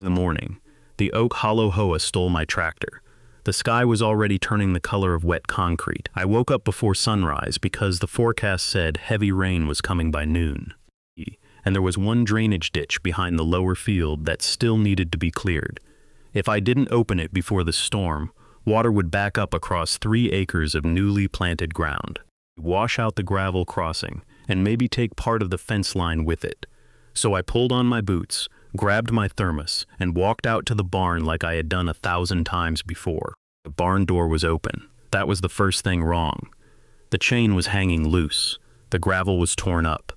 In the morning, the Oak Hollow HOA stole my tractor. The sky was already turning the color of wet concrete. I woke up before sunrise because the forecast said heavy rain was coming by noon. And there was one drainage ditch behind the lower field that still needed to be cleared. If I didn't open it before the storm, water would back up across 3 acres of newly planted ground, wash out the gravel crossing, and maybe take part of the fence line with it. So I pulled on my boots, grabbed my thermos, and walked out to the barn like I had done 1,000 times before. The barn door was open. That was the first thing wrong. The chain was hanging loose. The gravel was torn up.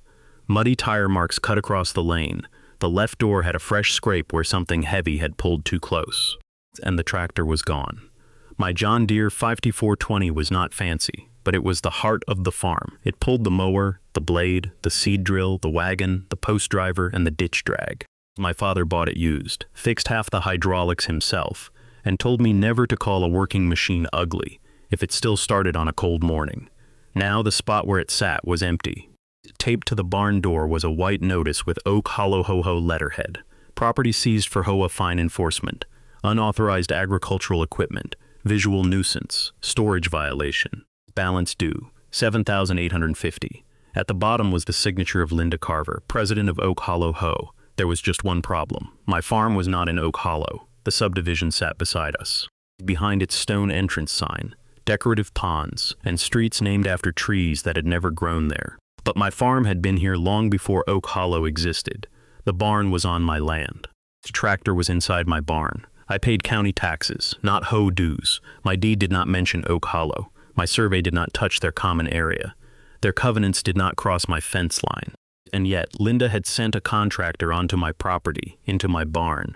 Muddy tire marks cut across the lane. The left door had a fresh scrape where something heavy had pulled too close. And the tractor was gone. My John Deere 5420 was not fancy, but it was the heart of the farm. It pulled the mower, the blade, the seed drill, the wagon, the post driver, and the ditch drag. My father bought it used, fixed half the hydraulics himself, and told me never to call a working machine ugly if it still started on a cold morning. Now the spot where it sat was empty. Taped to the barn door was a white notice with Oak Hollow HO letterhead. Property seized for HOA fine enforcement. Unauthorized agricultural equipment. Visual nuisance. Storage violation. Balance due. $7,850. At the bottom was the signature of Linda Carver, president of Oak Hollow HO. There was just one problem. My farm was not in Oak Hollow. The subdivision sat beside us. Behind its stone entrance sign, decorative ponds, and streets named after trees that had never grown there. But my farm had been here long before Oak Hollow existed. The barn was on my land. The tractor was inside my barn. I paid county taxes, not HO dues. My deed did not mention Oak Hollow. My survey did not touch their common area. Their covenants did not cross my fence line. And yet, Linda had sent a contractor onto my property, into my barn,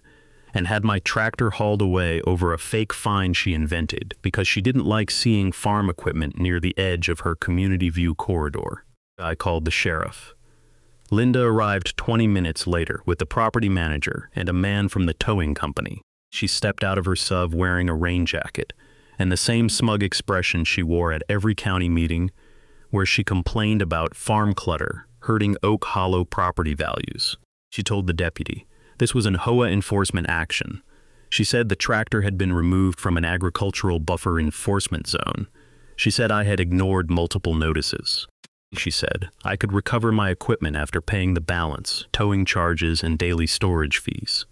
and had my tractor hauled away over a fake fine she invented because she didn't like seeing farm equipment near the edge of her community view corridor. I called the sheriff. Linda arrived 20 minutes later with the property manager and a man from the towing company. She stepped out of her SUV wearing a rain jacket and the same smug expression she wore at every county meeting where she complained about farm clutter hurting Oak Hollow property values. She told the deputy this was an HOA enforcement action. She said the tractor had been removed from an agricultural buffer enforcement zone. She said I had ignored multiple notices. She said I could recover my equipment after paying the balance, towing charges, and daily storage fees.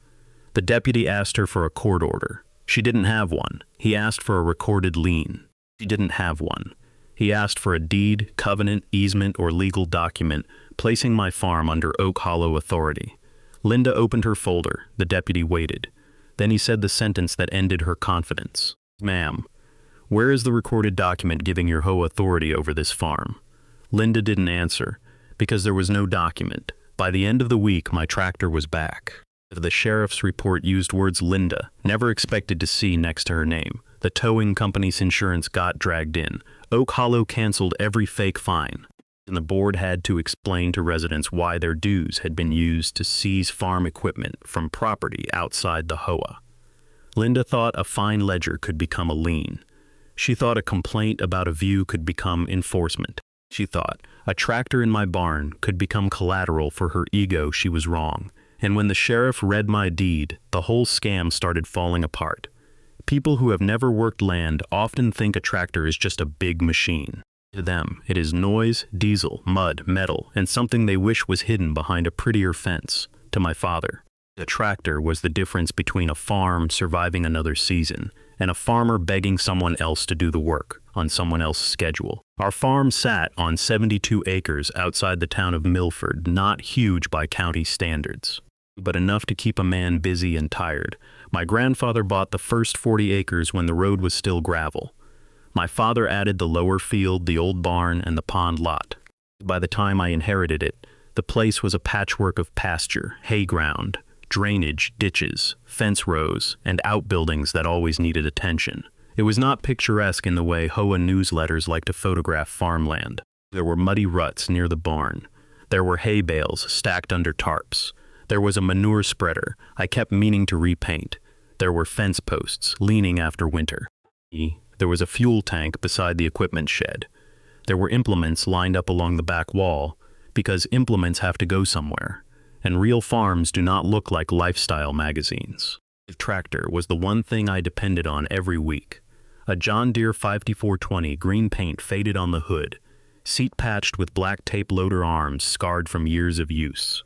The deputy asked her for a court order. She didn't have one. He asked for a recorded lien. She didn't have one. He asked for a deed, covenant, easement, or legal document placing my farm under Oak Hollow authority. Linda opened her folder. The deputy waited. Then he said the sentence that ended her confidence. "Ma'am, where is the recorded document giving your HOA authority over this farm?" Linda didn't answer because there was no document. By the end of the week, my tractor was back. The sheriff's report used words Linda never expected to see next to her name. The towing company's insurance got dragged in. Oak Hollow canceled every fake fine. And the board had to explain to residents why their dues had been used to seize farm equipment from property outside the HOA. Linda thought a fine ledger could become a lien. She thought a complaint about a view could become enforcement. She thought a tractor in my barn could become collateral for her ego. She was wrong. And when the sheriff read my deed, the whole scam started falling apart. People who have never worked land often think a tractor is just a big machine. To them, it is noise, diesel, mud, metal, and something they wish was hidden behind a prettier fence. To my father, a tractor was the difference between a farm surviving another season and a farmer begging someone else to do the work on someone else's schedule. Our farm sat on 72 acres outside the town of Milford, not huge by county standards, but enough to keep a man busy and tired. My grandfather bought the first 40 acres when the road was still gravel. My father added the lower field, the old barn, and the pond lot. By the time I inherited it, the place was a patchwork of pasture, hay ground, drainage, ditches, fence rows, and outbuildings that always needed attention. It was not picturesque in the way HOA newsletters like to photograph farmland. There were muddy ruts near the barn. There were hay bales stacked under tarps. There was a manure spreader I kept meaning to repaint. There were fence posts leaning after winter. There was a fuel tank beside the equipment shed. There were implements lined up along the back wall because implements have to go somewhere. and real farms do not look like lifestyle magazines. The tractor was the one thing I depended on every week. A John Deere 5420, green paint faded on the hood, seat patched with black tape loader arms scarred from years of use.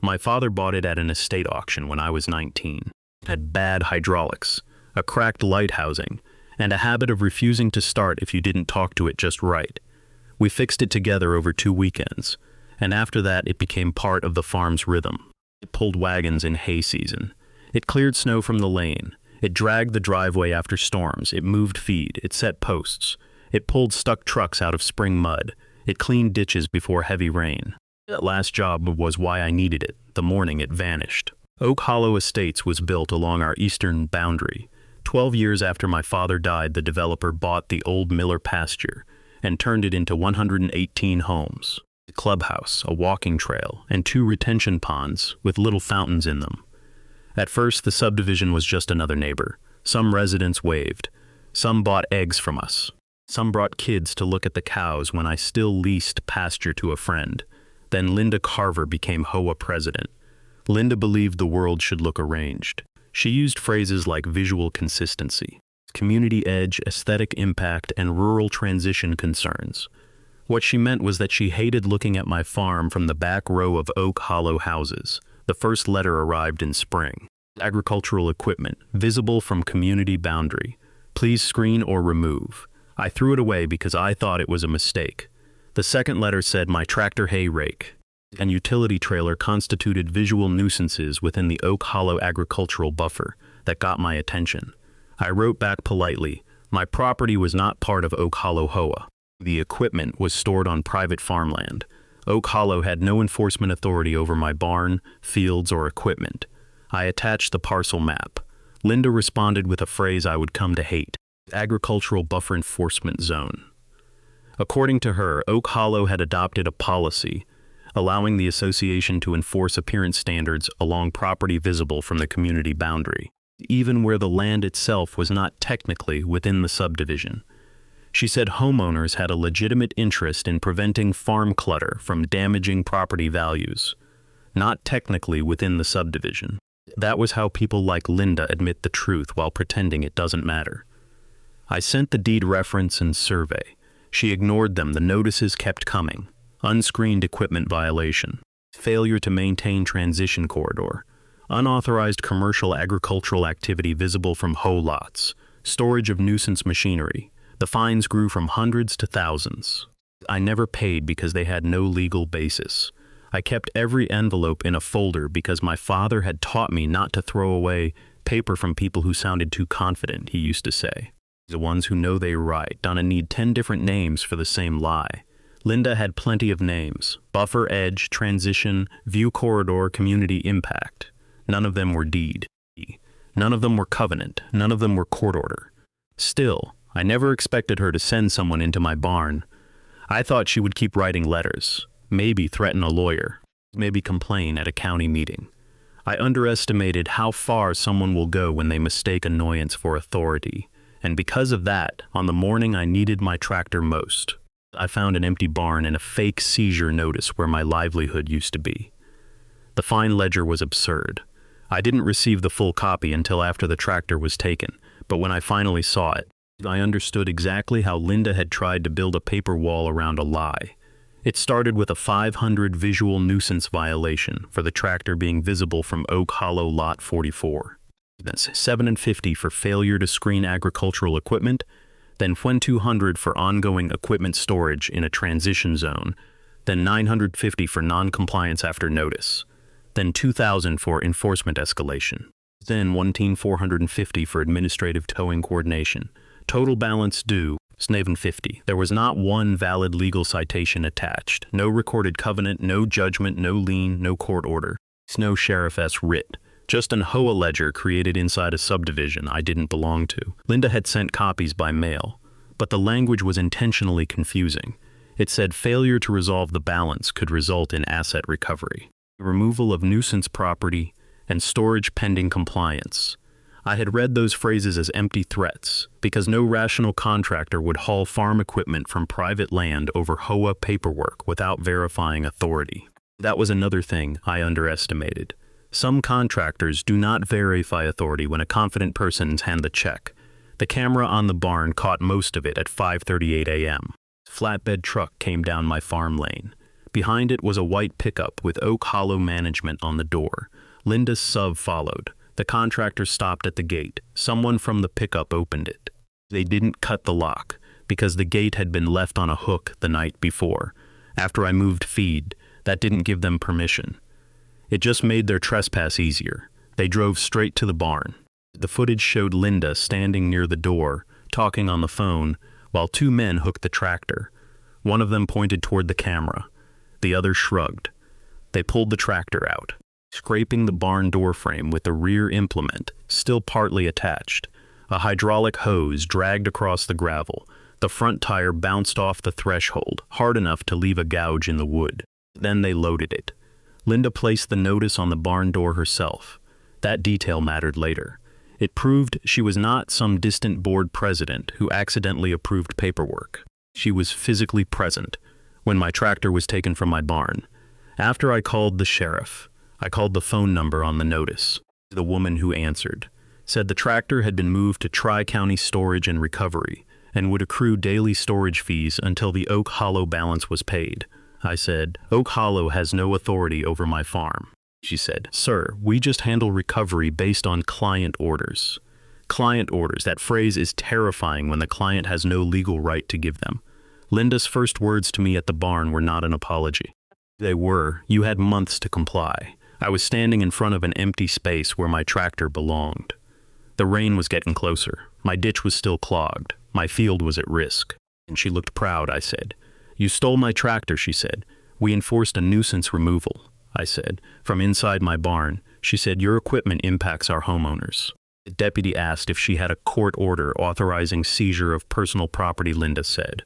My father bought it at an estate auction when I was 19. It had bad hydraulics, a cracked light housing, and a habit of refusing to start if you didn't talk to it just right. We fixed it together over 2 weekends, and after that it became part of the farm's rhythm. It pulled wagons in hay season. It cleared snow from the lane. It dragged the driveway after storms. It moved feed. It set posts. It pulled stuck trucks out of spring mud. It cleaned ditches before heavy rain. That last job was why I needed it, the morning it vanished. Oak Hollow Estates was built along our eastern boundary. 12 years after my father died, the developer bought the old Miller pasture and turned it into 118 homes. A clubhouse, a walking trail, and 2 retention ponds with little fountains in them. At first, the subdivision was just another neighbor. Some residents waved. Some bought eggs from us. Some brought kids to look at the cows when I still leased pasture to a friend. Then Linda Carver became HOA president. Linda believed the world should look arranged. She used phrases like visual consistency, community edge, aesthetic impact, and rural transition concerns. What she meant was that she hated looking at my farm from the back row of Oak Hollow houses. The first letter arrived in spring. Agricultural equipment, visible from community boundary. Please screen or remove. I threw it away because I thought it was a mistake. The second letter said my tractor hay rake and utility trailer constituted visual nuisances within the Oak Hollow agricultural buffer that got my attention. I wrote back politely, my property was not part of Oak Hollow HOA. The equipment was stored on private farmland. Oak Hollow had no enforcement authority over my barn, fields, or equipment. I attached the parcel map. Linda responded with a phrase I would come to hate: agricultural buffer enforcement zone. According to her, Oak Hollow had adopted a policy allowing the association to enforce appearance standards along property visible from the community boundary, even where the land itself was not technically within the subdivision. She said homeowners had a legitimate interest in preventing farm clutter from damaging property values, not technically within the subdivision. That was how people like Linda admit the truth while pretending it doesn't matter. I sent the deed reference and survey. She ignored them. The notices kept coming. Unscreened equipment violation, failure to maintain transition corridor, unauthorized commercial agricultural activity visible from hoe lots, storage of nuisance machinery. The fines grew from hundreds to thousands. I never paid because they had no legal basis. I kept every envelope in a folder because my father had taught me not to throw away paper from people who sounded too confident, he used to say. The ones who know they right don't need 10 different names for the same lie. Linda had plenty of names: buffer, edge, transition, view corridor, community impact. None of them were deed. None of them were covenant. None of them were court order. Still, I never expected her to send someone into my barn. I thought she would keep writing letters, maybe threaten a lawyer, maybe complain at a county meeting. I underestimated how far someone will go when they mistake annoyance for authority, and because of that, on the morning I needed my tractor most, I found an empty barn and a fake seizure notice where my livelihood used to be. The fine ledger was absurd. I didn't receive the full copy until after the tractor was taken, but when I finally saw it, I understood exactly how Linda had tried to build a paper wall around a lie. It started with a 500 visual nuisance violation for the tractor being visible from Oak Hollow Lot 44. That's $750 for failure to screen agricultural equipment, then $200 for ongoing equipment storage in a transition zone, then $950 for non-compliance after notice, then $2,000 for enforcement escalation, then $1,450 for administrative towing coordination. Total balance due, $750. There was not one valid legal citation attached. No recorded covenant, no judgment, no lien, no court order. No sheriff's writ. Just an HOA ledger created inside a subdivision I didn't belong to. Linda had sent copies by mail, but the language was intentionally confusing. It said failure to resolve the balance could result in asset recovery, removal of nuisance property, and storage pending compliance. I had read those phrases as empty threats because no rational contractor would haul farm equipment from private land over HOA paperwork without verifying authority. That was another thing I underestimated. Some contractors do not verify authority when a confident person's hand the check. The camera on the barn caught most of it at 5:38 a.m. Flatbed truck came down my farm lane. Behind it was a white pickup with Oak Hollow management on the door. Linda's sub followed. The contractor stopped at the gate. Someone from the pickup opened it. They didn't cut the lock because the gate had been left on a hook the night before. After I moved feed, that didn't give them permission. It just made their trespass easier. They drove straight to the barn. The footage showed Linda standing near the door, talking on the phone, while two men hooked the tractor. One of them pointed toward the camera. The other shrugged. They pulled the tractor out, scraping the barn door frame with the rear implement, still partly attached. A hydraulic hose dragged across the gravel. The front tire bounced off the threshold, hard enough to leave a gouge in the wood. Then they loaded it. Linda placed the notice on the barn door herself. That detail mattered later. It proved she was not some distant board president who accidentally approved paperwork. She was physically present when my tractor was taken from my barn. After I called the sheriff, I called the phone number on the notice. The woman who answered said the tractor had been moved to Tri-County Storage and Recovery and would accrue daily storage fees until the Oak Hollow balance was paid. I said, "Oak Hollow has no authority over my farm." She said, "Sir, we just handle recovery based on client orders." Client orders, that phrase is terrifying when the client has no legal right to give them. Linda's first words to me at the barn were not an apology. They were, "You had months to comply." I was standing in front of an empty space where my tractor belonged. The rain was getting closer. My ditch was still clogged. My field was at risk. And she looked proud, I said. "You stole my tractor," she said. "We enforced a nuisance removal," I said, "from inside my barn." She said, "Your equipment impacts our homeowners." The deputy asked if she had a court order authorizing seizure of personal property. Linda said.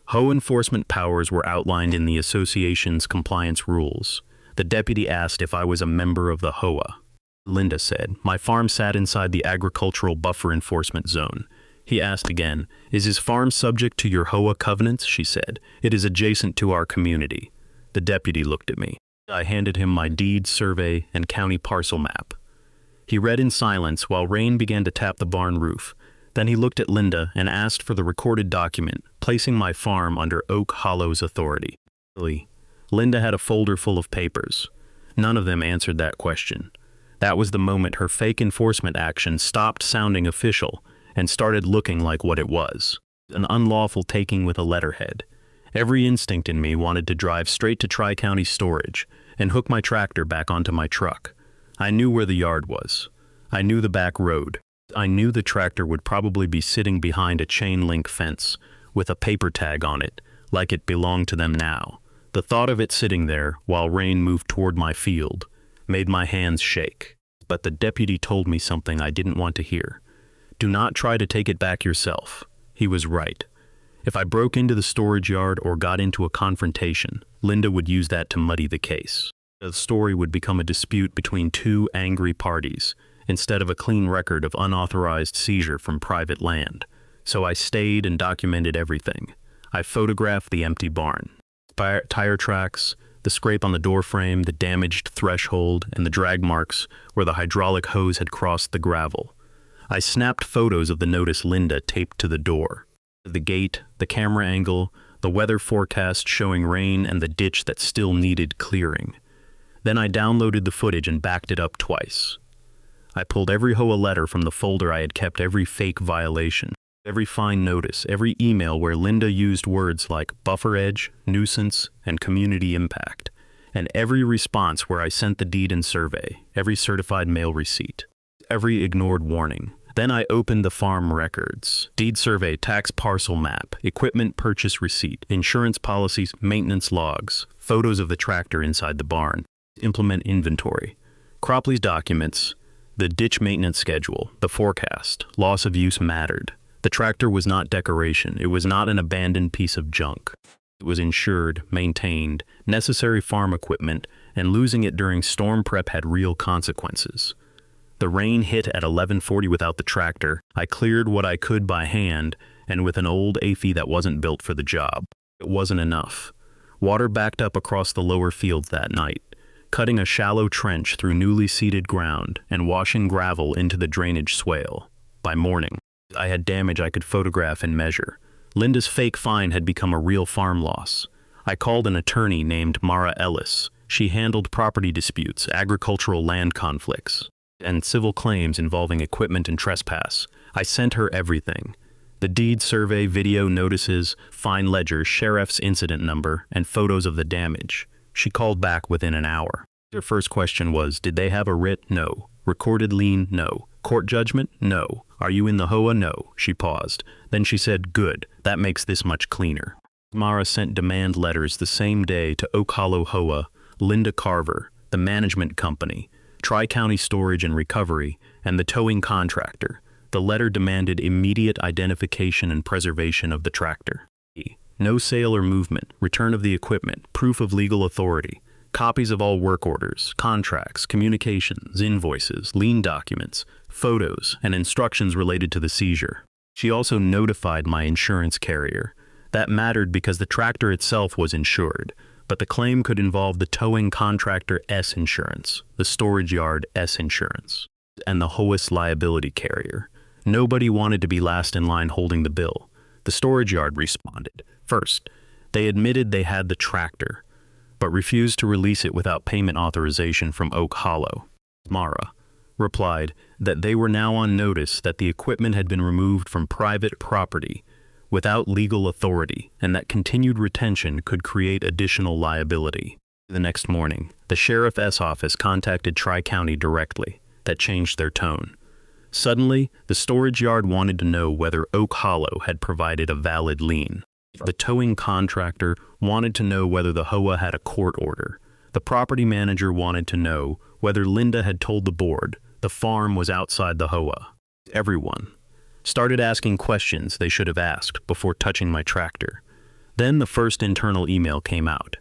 HOA enforcement powers were outlined in the association's compliance rules. The deputy asked if I was a member of the HOA. Linda said, "My farm sat inside the agricultural buffer enforcement zone." He asked again, "Is his farm subject to your HOA covenants?" She said, "It is adjacent to our community." The deputy looked at me. I handed him my deed, survey, and county parcel map. He read in silence while rain began to tap the barn roof. Then he looked at Linda and asked for the recorded document, placing my farm under Oak Hollow's authority. Linda had a folder full of papers. None of them answered that question. That was the moment her fake enforcement action stopped sounding official and started looking like what it was, an unlawful taking with a letterhead. Every instinct in me wanted to drive straight to Tri-County Storage and hook my tractor back onto my truck. I knew where the yard was. I knew the back road. I knew the tractor would probably be sitting behind a chain-link fence with a paper tag on it, like it belonged to them now. The thought of it sitting there while rain moved toward my field made my hands shake. But the deputy told me something I didn't want to hear. "Do not try to take it back yourself." He was right. If I broke into the storage yard or got into a confrontation, Linda would use that to muddy the case. The story would become a dispute between two angry parties, instead of a clean record of unauthorized seizure from private land. So I stayed and documented everything. I photographed the empty barn, tire tracks, the scrape on the door frame, the damaged threshold, and the drag marks where the hydraulic hose had crossed the gravel. I snapped photos of the notice Linda taped to the door. The gate, the camera angle, the weather forecast showing rain, and the ditch that still needed clearing. Then I downloaded the footage and backed it up twice. I pulled every HOA letter from the folder I had kept, every fake violation, every fine notice, every email where Linda used words like buffer edge, nuisance, and community impact, and every response where I sent the deed and survey, every certified mail receipt, every ignored warning. Then I opened the farm records, deed survey, tax parcel map, equipment purchase receipt, insurance policies, maintenance logs, photos of the tractor inside the barn, implement inventory, Cropley's documents, the ditch maintenance schedule, the forecast, loss of use mattered. The tractor was not decoration. It was not an abandoned piece of junk. It was insured, maintained, necessary farm equipment, and losing it during storm prep had real consequences. The rain hit at 11:40 without the tractor. I cleared what I could by hand and with an old AFI that wasn't built for the job. It wasn't enough. Water backed up across the lower fields that night, cutting a shallow trench through newly seeded ground and washing gravel into the drainage swale. By morning, I had damage I could photograph and measure. Linda's fake fine had become a real farm loss. I called an attorney named Mara Ellis. She handled property disputes, agricultural land conflicts, and civil claims involving equipment and trespass. I sent her everything. The deed survey, video notices, fine ledger, sheriff's incident number, and photos of the damage. She called back within an hour. Her first question was, did they have a writ? No. Recorded lien? No. Court judgment? No. Are you in the HOA? No. She paused. Then she said, good, that makes this much cleaner. Mara sent demand letters the same day to Oak Hollow HOA, Linda Carver, the management company, Tri-County Storage and Recovery, and the towing contractor. The letter demanded immediate identification and preservation of the tractor. No sale or movement, return of the equipment, proof of legal authority, copies of all work orders, contracts, communications, invoices, lien documents, photos, and instructions related to the seizure. She also notified my insurance carrier. That mattered because the tractor itself was insured, but the claim could involve the towing contractor S insurance, the storage yard S insurance, and the HOA's liability carrier. Nobody wanted to be last in line holding the bill. The storage yard responded. First, they admitted they had the tractor, but refused to release it without payment authorization from Oak Hollow. Mara replied that they were now on notice that the equipment had been removed from private property without legal authority and that continued retention could create additional liability. The next morning, the sheriff's office contacted Tri-County directly. That changed their tone. Suddenly, the storage yard wanted to know whether Oak Hollow had provided a valid lien. The towing contractor wanted to know whether the HOA had a court order. The property manager wanted to know whether Linda had told the board the farm was outside the HOA. Everyone started asking questions they should have asked before touching my tractor. Then the first internal email came out.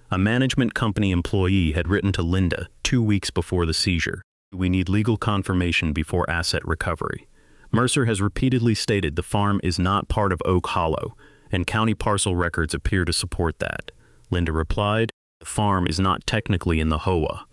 A management company employee had written to Linda 2 weeks before the seizure. We need legal confirmation before asset recovery. Mercer has repeatedly stated the farm is not part of Oak Hollow, and county parcel records appear to support that. Linda replied, the farm is not technically in the HOA,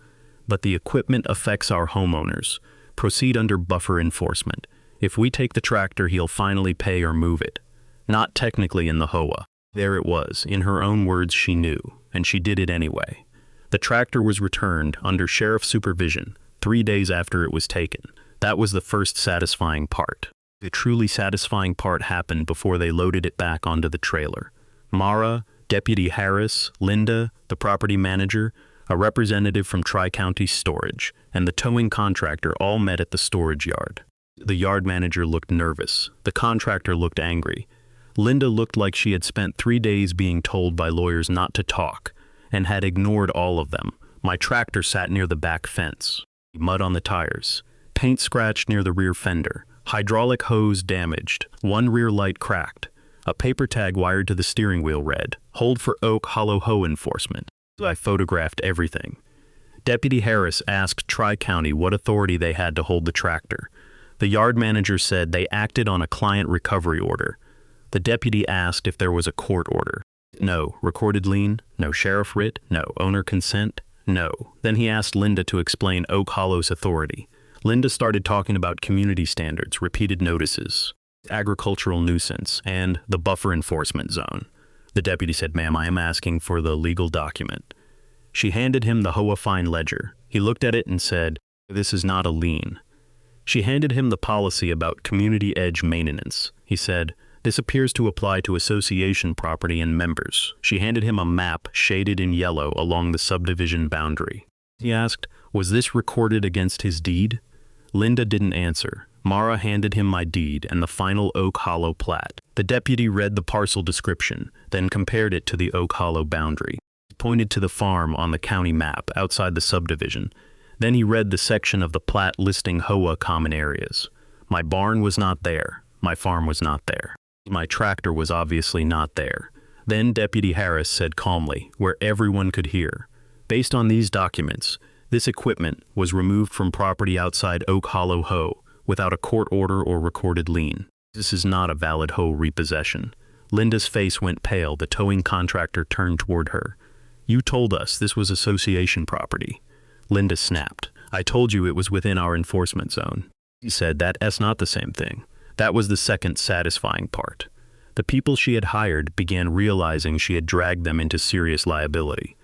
but the equipment affects our homeowners. Proceed under buffer enforcement. If we take the tractor, he'll finally pay or move it. Not technically in the HOA. There it was. In her own words, she knew, and she did it anyway. The tractor was returned under sheriff's supervision 3 days after it was taken. That was the first satisfying part. The truly satisfying part happened before they loaded it back onto the trailer. Mara, Deputy Harris, Linda, the property manager, a representative from Tri-County Storage, and the towing contractor all met at the storage yard. The yard manager looked nervous. The contractor looked angry. Linda looked like she had spent 3 days being told by lawyers not to talk, and had ignored all of them. My tractor sat near the back fence. Mud on the tires. Paint scratched near the rear fender. Hydraulic hose damaged. One rear light cracked. A paper tag wired to the steering wheel read, "Hold for Oak Hollow HOA enforcement." I photographed everything. Deputy Harris asked Tri-County what authority they had to hold the tractor. The yard manager said they acted on a client recovery order. The deputy asked if there was a court order. No. Recorded lien? No. Sheriff writ? No. Owner consent? No. Then he asked Linda to explain Oak Hollow's authority. Linda started talking about community standards, repeated notices, agricultural nuisance, and the buffer enforcement zone. The deputy said, "Ma'am, I am asking for the legal document." She handed him the HOA fine ledger. He looked at it and said, "This is not a lien." She handed him the policy about community edge maintenance. He said, "This appears to apply to association property and members." She handed him a map shaded in yellow along the subdivision boundary. He asked, "Was this recorded against his deed?" Linda didn't answer. Mara handed him my deed and the final Oak Hollow plat. The deputy read the parcel description, then compared it to the Oak Hollow boundary. He pointed to the farm on the county map outside the subdivision. Then he read the section of the plat listing HOA common areas. My barn was not there. My farm was not there. My tractor was obviously not there. Then Deputy Harris said calmly, where everyone could hear, "Based on these documents, this equipment was removed from property outside Oak Hollow HOA without a court order or recorded lien. This is not a valid HOA repossession. Linda's face went pale. The towing contractor turned toward her. "You told us this was association property." Linda snapped. "I told you it was within our enforcement zone." He said, "That's not the same thing." That was the second satisfying part. The people she had hired began realizing she had dragged them into serious liability.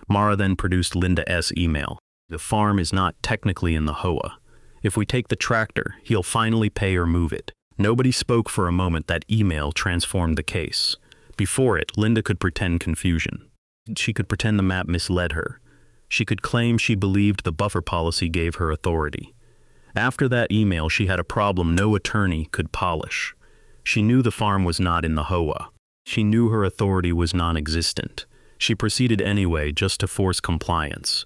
Mara then produced Linda's email. "The farm is not technically in the HOA. If we take the tractor, he'll finally pay or move it." Nobody spoke for a moment. That email transformed the case. Before it, Linda could pretend confusion. She could pretend the map misled her. She could claim she believed the buffer policy gave her authority. After that email, she had a problem no attorney could polish. She knew the farm was not in the HOA. She knew her authority was non-existent. She proceeded anyway, just to force compliance.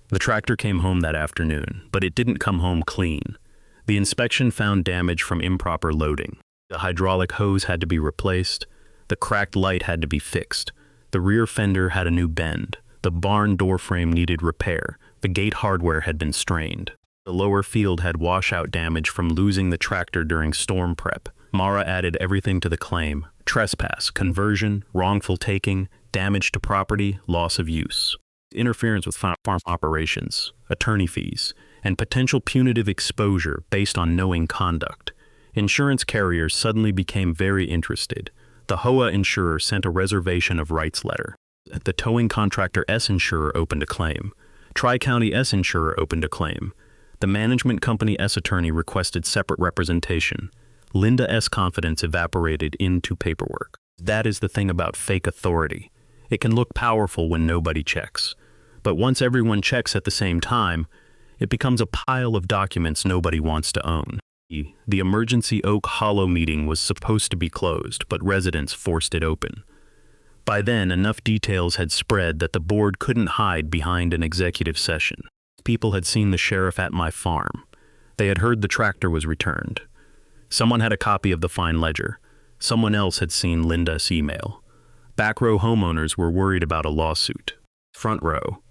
The tractor came home that afternoon, but it didn't come home clean. The inspection found damage from improper loading. The hydraulic hose had to be replaced. The cracked light had to be fixed. The rear fender had a new bend. The barn door frame needed repair. The gate hardware had been strained. The lower field had washout damage from losing the tractor during storm prep. Mara added everything to the claim: trespass, conversion, wrongful taking, damage to property, loss of use, interference with farm operations, attorney fees, and potential punitive exposure based on knowing conduct. Insurance carriers suddenly became very interested. The HOA insurer sent a reservation of rights letter. The towing contractor S insurer opened a claim. Tri-County S insurer opened a claim. The management company S attorney requested separate representation. Linda S confidence evaporated into paperwork. That is the thing about fake authority. It can look powerful when nobody checks. But once everyone checks at the same time, it becomes a pile of documents nobody wants to own. The emergency Oak Hollow meeting was supposed to be closed, but residents forced it open. By then, enough details had spread that the board couldn't hide behind an executive session. People had seen the sheriff at my farm. They had heard the tractor was returned. Someone had a copy of the fine ledger. Someone else had seen Linda's email. Back row homeowners were worried about a lawsuit. Front row,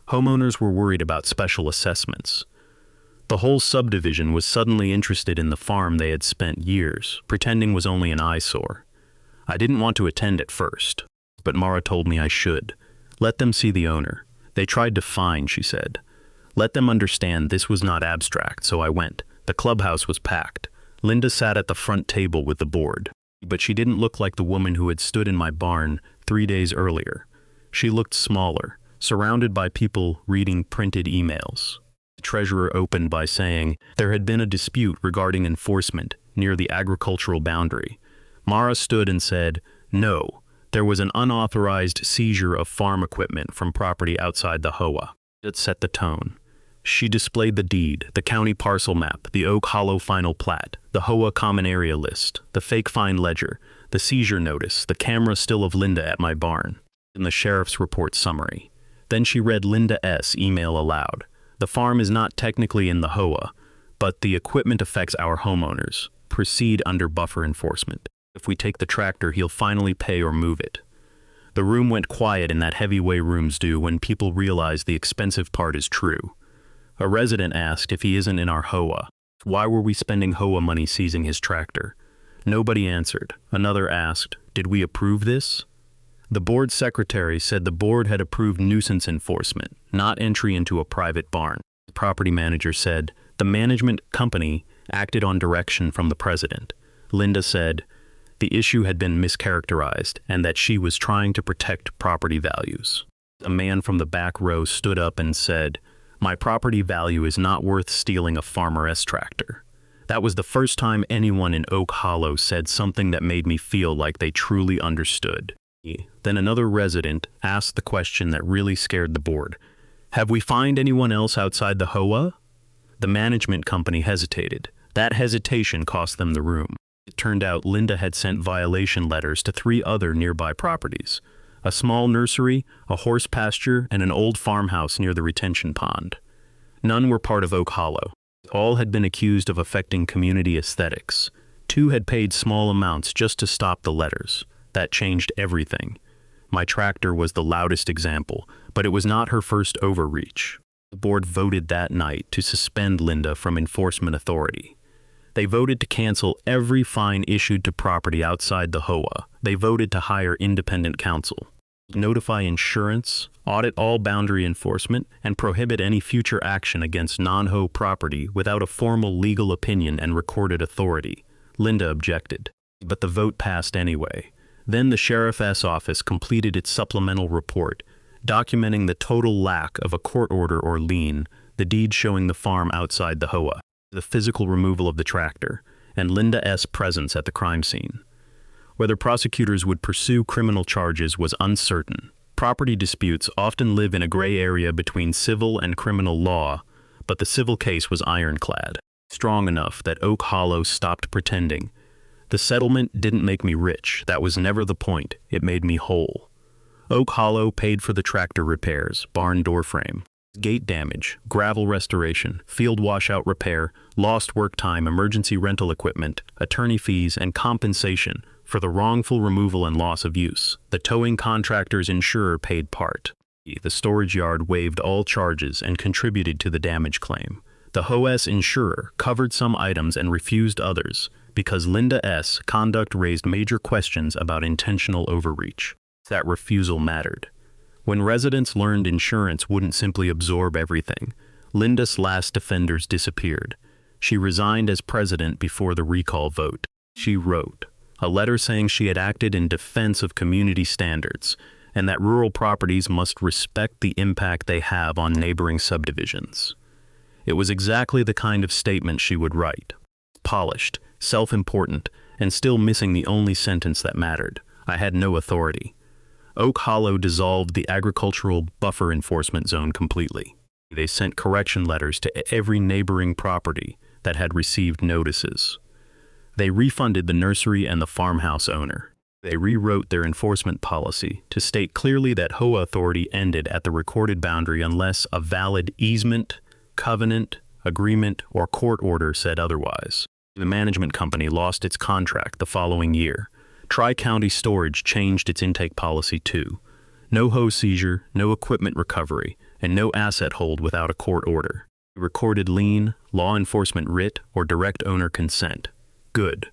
homeowners were worried about special assessments. The whole subdivision was suddenly interested in the farm they had spent years pretending was only an eyesore. I didn't want to attend at first, but Mara told me I should. Let them see the owner. They tried to fine, she said. Let them understand this was not abstract, so I went. The clubhouse was packed. Linda sat at the front table with the board, but she didn't look like the woman who had stood in my barn 3 days earlier. She looked smaller, surrounded by people reading printed emails. The treasurer opened by saying there had been a dispute regarding enforcement near the agricultural boundary. Mara stood and said, "No, there was an unauthorized seizure of farm equipment from property outside the HOA." It set the tone. She displayed the deed, the county parcel map, the Oak Hollow final plat, the HOA common area list, the fake fine ledger, the seizure notice, the camera still of Linda at my barn, and the sheriff's report summary. Then she read Linda's email aloud. "The farm is not technically in the HOA, but the equipment affects our homeowners. Proceed under buffer enforcement. If we take the tractor, he'll finally pay or move it." The room went quiet in that heavy way rooms do when people realize the expensive part is true. A resident asked if he isn't in our HOA. Why were we spending HOA money seizing his tractor? Nobody answered. Another asked, "Did we approve this?" The board secretary said the board had approved nuisance enforcement, not entry into a private barn. The property manager said the management company acted on direction from the president. Linda said the issue had been mischaracterized and that she was trying to protect property values. A man from the back row stood up and said, "My property value is not worth stealing a farmer's tractor." That was the first time anyone in Oak Hollow said something that made me feel like they truly understood. Then another resident asked the question that really scared the board. "Have we fined anyone else outside the HOA?" The management company hesitated. That hesitation cost them the room. It turned out Linda had sent violation letters to 3 other nearby properties: a small nursery, a horse pasture, and an old farmhouse near the retention pond. None were part of Oak Hollow. All had been accused of affecting community aesthetics. 2 had paid small amounts just to stop the letters. That changed everything. My tractor was the loudest example, but it was not her first overreach. The board voted that night to suspend Linda from enforcement authority. They voted to cancel every fine issued to property outside the HOA, They voted to hire independent counsel, notify insurance, audit all boundary enforcement, and prohibit any future action against non-HOA property without a formal legal opinion and recorded authority. Linda objected, but the vote passed anyway. Then the sheriff's office completed its supplemental report, documenting the total lack of a court order or lien, the deed showing the farm outside the HOA, the physical removal of the tractor, and Linda's presence at the crime scene. Whether prosecutors would pursue criminal charges was uncertain. Property disputes often live in a gray area between civil and criminal law, but the civil case was ironclad, strong enough that Oak Hollow stopped pretending. The settlement didn't make me rich. That was never the point. It made me whole. Oak Hollow paid for the tractor repairs, barn door frame, gate damage, gravel restoration, field washout repair, lost work time, emergency rental equipment, attorney fees, and compensation for the wrongful removal and loss of use. The towing contractor's insurer paid part. The storage yard waived all charges and contributed to the damage claim. The HOA's insurer covered some items and refused others because Linda's conduct raised major questions about intentional overreach. That refusal mattered. When residents learned insurance wouldn't simply absorb everything, Linda's last defenders disappeared. She resigned as president before the recall vote. She wrote a letter saying she had acted in defense of community standards and that rural properties must respect the impact they have on neighboring subdivisions. It was exactly the kind of statement she would write. Polished, self-important, and still missing the only sentence that mattered. I had no authority. Oak Hollow dissolved the agricultural buffer enforcement zone completely. They sent correction letters to every neighboring property that had received notices. They refunded the nursery and the farmhouse owner. They rewrote their enforcement policy to state clearly that HOA authority ended at the recorded boundary unless a valid easement, covenant, agreement, or court order said otherwise. The management company lost its contract the following year. Tri-County Storage changed its intake policy too. No HOA seizure, no equipment recovery, and no asset hold without a court order. Recorded lien, law enforcement writ, or direct owner consent. Good.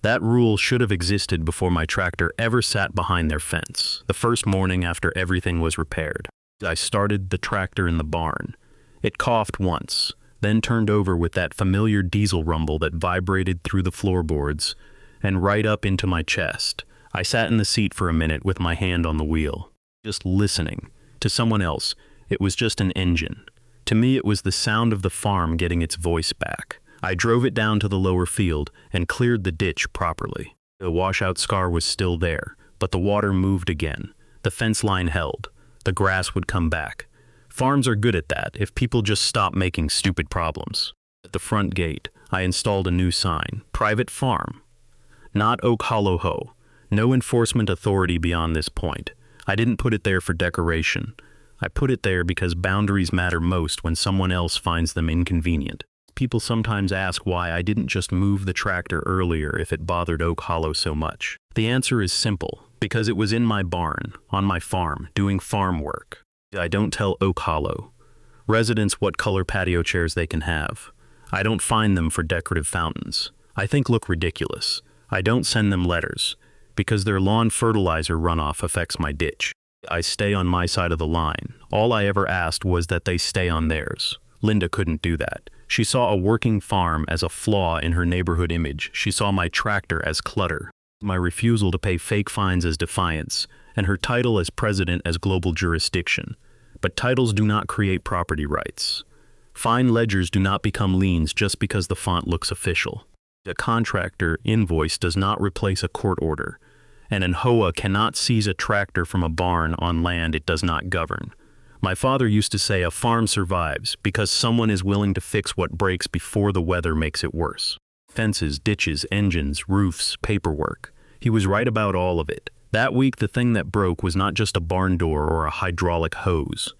That rule should have existed before my tractor ever sat behind their fence, the first morning after everything was repaired. I started the tractor in the barn. It coughed once, then turned over with that familiar diesel rumble that vibrated through the floorboards and right up into my chest. I sat in the seat for a minute with my hand on the wheel, just listening. To someone else, it was just an engine. To me, it was the sound of the farm getting its voice back. I drove it down to the lower field and cleared the ditch properly. The washout scar was still there, but the water moved again. The fence line held. The grass would come back. Farms are good at that if people just stop making stupid problems. At the front gate, I installed a new sign, Private Farm. Not Oak Hollow Ho. No enforcement authority beyond this point. I didn't put it there for decoration. I put it there because boundaries matter most when someone else finds them inconvenient. People sometimes ask why I didn't just move the tractor earlier if it bothered Oak Hollow so much. The answer is simple, because it was in my barn, on my farm, doing farm work. I don't tell Oak Hollow residents what color patio chairs they can have. I don't fine them for decorative fountains. I think look ridiculous. I don't send them letters, because their lawn fertilizer runoff affects my ditch. I stay on my side of the line. All I ever asked was that they stay on theirs. Linda couldn't do that. She saw a working farm as a flaw in her neighborhood image. She saw my tractor as clutter, my refusal to pay fake fines as defiance, and her title as president as global jurisdiction. But titles do not create property rights. Fine ledgers do not become liens just because the font looks official. A contractor invoice does not replace a court order, and an HOA cannot seize a tractor from a barn on land it does not govern. My father used to say a farm survives because someone is willing to fix what breaks before the weather makes it worse. Fences, ditches, engines, roofs, paperwork. He was right about all of it. That week, the thing that broke was not just a barn door or a hydraulic hose.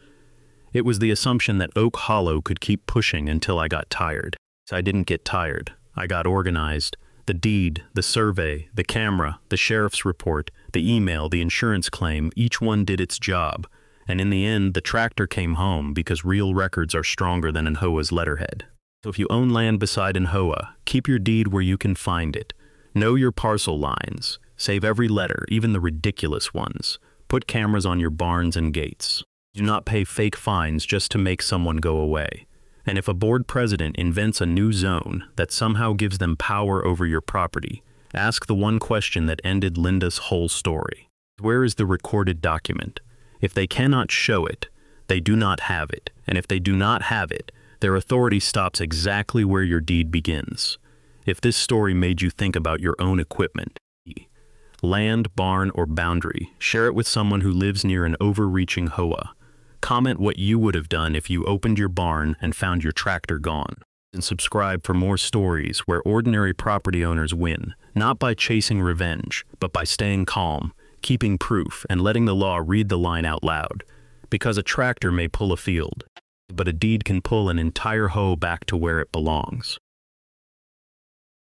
It was the assumption that Oak Hollow could keep pushing until I got tired. I didn't get tired. I got organized. The deed, the survey, the camera, the sheriff's report, the email, the insurance claim, each one did its job. And in the end, the tractor came home because real records are stronger than an HOA's letterhead. So if you own land beside an HOA, keep your deed where you can find it. Know your parcel lines. Save every letter, even the ridiculous ones. Put cameras on your barns and gates. Do not pay fake fines just to make someone go away. And if a board president invents a new zone that somehow gives them power over your property, ask the one question that ended Linda's whole story. Where is the recorded document? If they cannot show it, they do not have it. And if they do not have it, their authority stops exactly where your deed begins. If this story made you think about your own equipment, land, barn, or boundary, share it with someone who lives near an overreaching HOA. Comment what you would have done if you opened your barn and found your tractor gone. And subscribe for more stories where ordinary property owners win, not by chasing revenge, but by staying calm, keeping proof, and letting the law read the line out loud. Because a tractor may pull a field, but a deed can pull an entire hoe back to where it belongs.